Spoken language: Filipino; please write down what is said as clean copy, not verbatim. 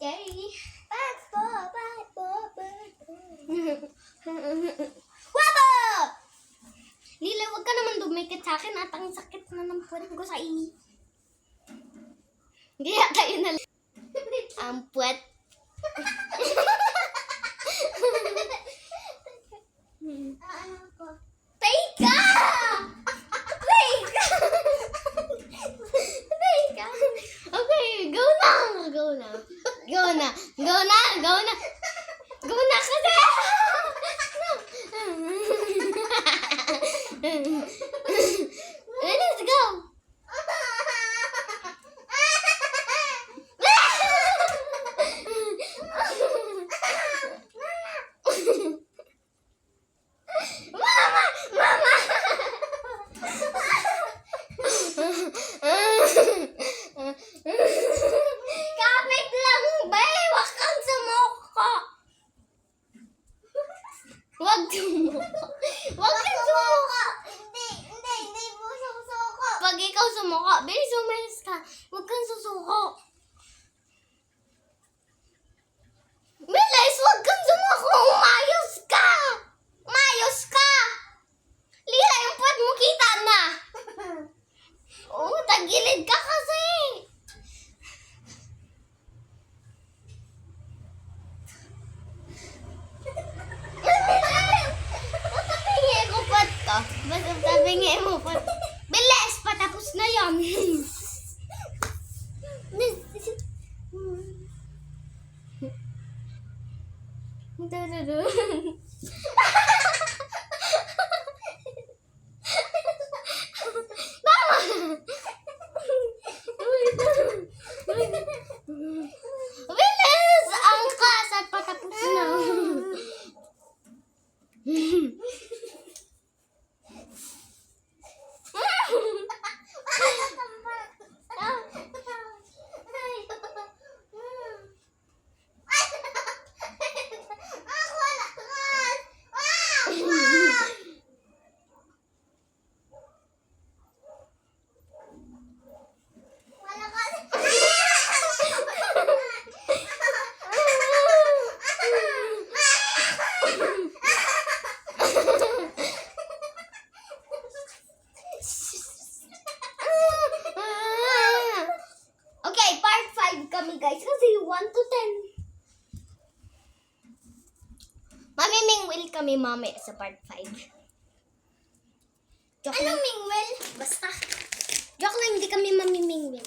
scary. Bad boy. Wabo! Lila, huwag ka naman dumikit sa akin at ang sakit na ng puwet ko sa ini. Hindi tayo na. Ang puwet. Teka! Okay, go na kasi! Let's go! Mama! Kapit lang, bay! Huwag kang sumuko! Huwag kang sumuko! Hindi po susuko! Pag ikaw sumuko, bilis umayos ka. Huwag kang susuko. Bilis, huwag kang sumuko! Umayos ka! Umayos ka! Lila, yung puwet mo kita na! Oo, tagilid ka kasi! Tabingi ko pat ka. Basta tabingi mo pat. Bilis! Patapos na yan. Bilis! Angkas at patapos na. Okay, part 5 kami guys kasi 1 to 10. Mamimingwil kami mamaya sa part 5. Joke lang. Mingwil? Basta. Joke lang, hindi kami mamimingwil.